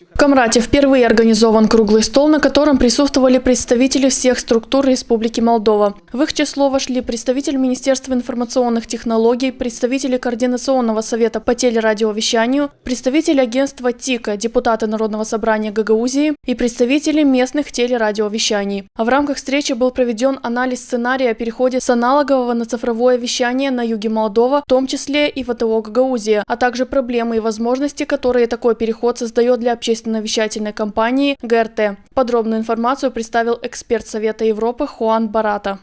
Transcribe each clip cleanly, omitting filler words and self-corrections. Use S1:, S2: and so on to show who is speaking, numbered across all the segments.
S1: В Камрате впервые организован круглый стол, на котором присутствовали представители всех структур Республики Молдова. В их число вошли представитель Министерства информационных технологий, представители Координационного совета по телерадиовещанию, представители агентства ТИКа, депутаты Народного собрания Гагаузии и представители местных телерадиовещаний. А в рамках встречи был проведен анализ сценария о переходе с аналогового на цифровое вещание на юге Молдова, в том числе и ВТО Гагаузия, а также проблемы и возможности, которые такой переход создает для общественно-вещательной компании ГРТ. Подробную информацию представил эксперт Совета Европы Хуан Барата.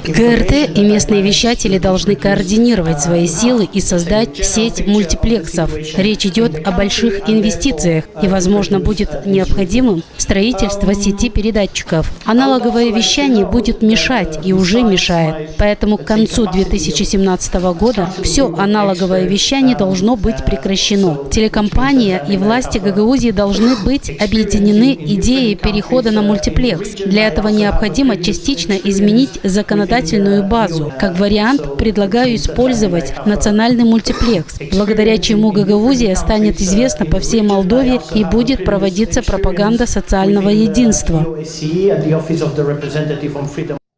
S2: ГРТ и местные вещатели должны координировать свои силы и создать сеть мультиплексов. Речь идет о больших инвестициях и, возможно, будет необходимым строительство сети передатчиков. Аналоговое вещание будет мешать и уже мешает. Поэтому к концу 2017 года все аналоговое вещание должно быть прекращено. Телекомпания и власти Гагаузии должны быть объединены идеей перехода на мультиплекс. Для этого необходимо частично изменить законодательную базу. Как вариант, предлагаю использовать национальный мультиплекс, благодаря чему Гагаузия станет известна по всей Молдове и будет проводиться пропаганда социального единства.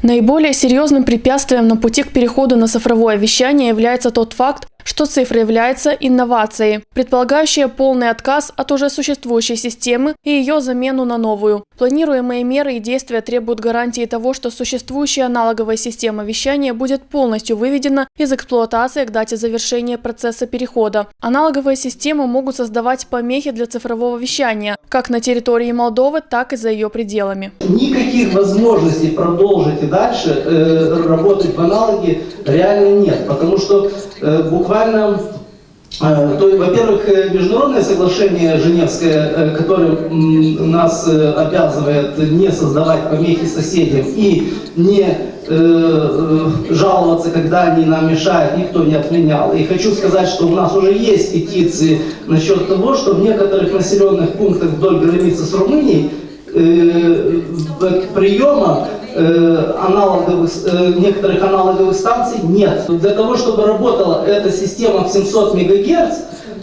S1: Наиболее серьезным препятствием на пути к переходу на цифровое вещание является тот факт, что цифра является инновацией, предполагающая полный отказ от уже существующей системы и ее замену на новую. Планируемые меры и действия требуют гарантии того, что существующая аналоговая система вещания будет полностью выведена из эксплуатации к дате завершения процесса перехода. Аналоговые системы могут создавать помехи для цифрового вещания, как на территории Молдовы, так и за ее пределами.
S3: Никаких возможностей продолжить и дальше работать в аналоге реально нет, потому что буквально, во-первых, международное соглашение Женевское, которое нас обязывает не создавать помехи соседям и не жаловаться, когда они нам мешают, никто не отменял. И хочу сказать, что у нас уже есть петиции насчет того, что в некоторых населенных пунктах вдоль границы с Румынией приема некоторых аналоговых станций нет. Для того, чтобы работала эта система в 700 МГц,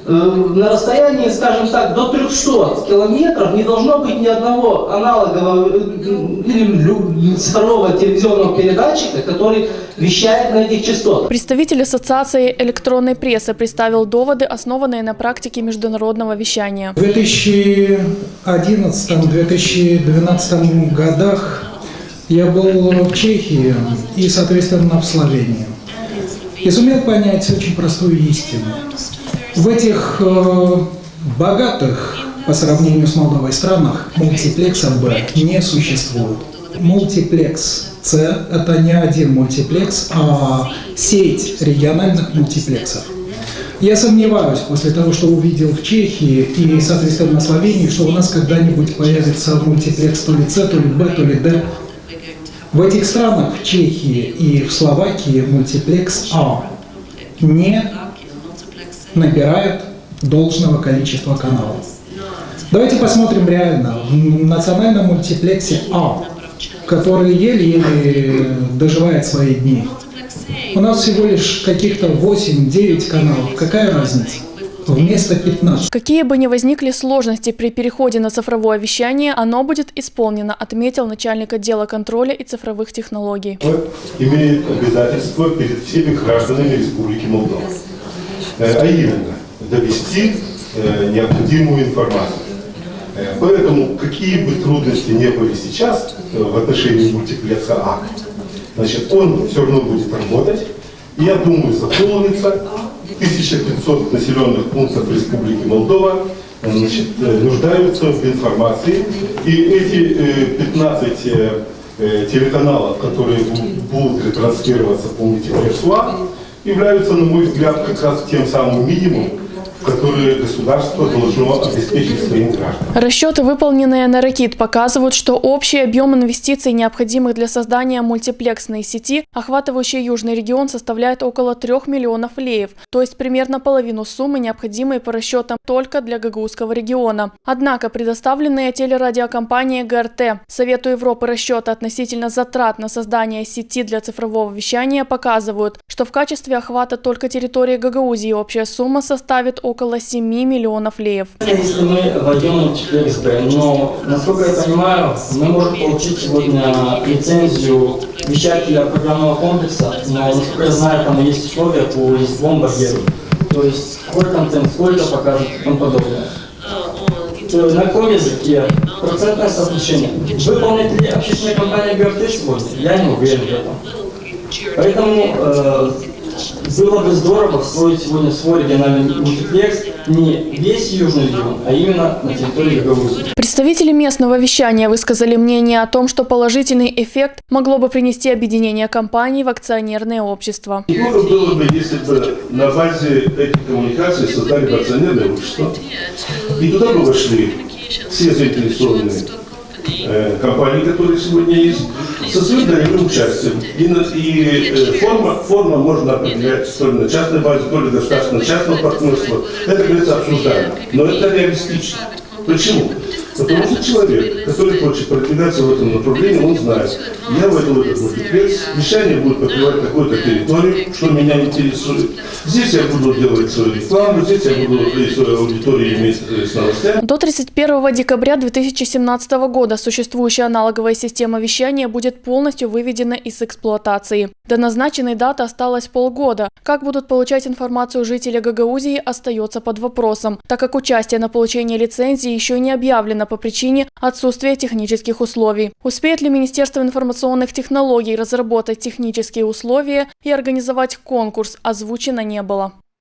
S3: на расстоянии, скажем так, до 300 километров не должно быть ни одного аналогового или цифрового телевизионного передатчика, который вещает на этих частотах.
S1: Представитель Ассоциации электронной прессы представил доводы, основанные на практике международного вещания.
S4: В 2011-2012 годах я был в Чехии и, соответственно, в Словении. И сумел понять очень простую истину. В этих богатых, по сравнению с Молдовой, странах мультиплекса Б не существует. Мультиплекс С – это не один мультиплекс, а сеть региональных мультиплексов. Я сомневаюсь, после того, что увидел в Чехии и, соответственно, в Словении, что у нас когда-нибудь появится мультиплекс то ли С, то ли Б, то ли Д. В этих странах, в Чехии и в Словакии, мультиплекс А не набирает должного количества каналов. Давайте посмотрим реально. В национальном мультиплексе А, который еле-еле доживает свои дни, у нас всего лишь каких-то 8-9 каналов. Какая разница? Вместо 15.
S1: Какие бы ни возникли сложности при переходе на цифровое вещание, оно будет исполнено, отметил начальник отдела контроля и цифровых технологий.
S5: Имеет обязательство перед всеми гражданами Республики Молдова, а именно довести необходимую информацию. Поэтому какие бы трудности не были сейчас в отношении мультиплекса А, значит, он все равно будет работать. И я думаю, заполнится 1500 населенных пунктов Республики Молдова, значит, нуждаются в информации. И эти 15 телеканалов, которые будут ретранслироваться по мультиплексу А, являются, на мой взгляд, как раз тем самым минимумом, которые государство должно обеспечить своим гражданам.
S1: Расчеты, выполненные на РАКИТ, показывают, что общий объем инвестиций, необходимых для создания мультиплексной сети, охватывающей южный регион, составляет около 3 миллионов леев, то есть примерно половину суммы, необходимой по расчетам только для Гагаузского региона. Однако предоставленные телерадиокомпанией ГРТ Совету Европы расчеты относительно затрат на создание сети для цифрового вещания показывают, что в качестве охвата только территории Гагаузии общая сумма составит около около 7 миллионов леев.
S6: Если мы войдем в мультиплекс Б, но, насколько я понимаю, мы можем получить сегодня лицензию вещателя программного комплекса, но, насколько я знаю, там есть условия по бомбардиру. То есть, какой контент, сколько покажет и тому подобное. На каком языке, процентное соотношение. Выполнит ли общественная компания ГРТ сегодня? Я не уверен в этом. Поэтому было бы здорово строить сегодня свой региональный мультиплекс не весь Южный регион, а именно на территории Гагаузии.
S1: Представители местного вещания высказали мнение о том, что положительный эффект могло бы принести объединение компаний в акционерное общество.
S5: Неплохо было бы, если бы на базе этих коммуникаций создали бы акционерное общество, и туда бы вошли все заинтересованные компании, которые сегодня есть, со своим долевым участием. И форма можно определять то ли на частной базе, то ли государственно-частного партнерства. Это, говорится, обсуждаемо. Но это реалистично. Почему? Потому что человек, который хочет продвигаться в этом направлении, он знает, я войду в этот мультиплекс, вещание будет покрывать какую-то территорию, что меня интересует. Здесь я буду делать свою рекламу, здесь я буду свою аудиторию иметь с новостями.
S1: До 31 декабря 2017 года существующая аналоговая система вещания будет полностью выведена из эксплуатации. До назначенной даты осталось полгода. Как будут получать информацию жители Гагаузии, остается под вопросом, так как участие на получении лицензии еще не объявлено по причине отсутствия технических условий. Успеет ли Министерство информационных технологий разработать технические условия и организовать конкурс, озвучено не было.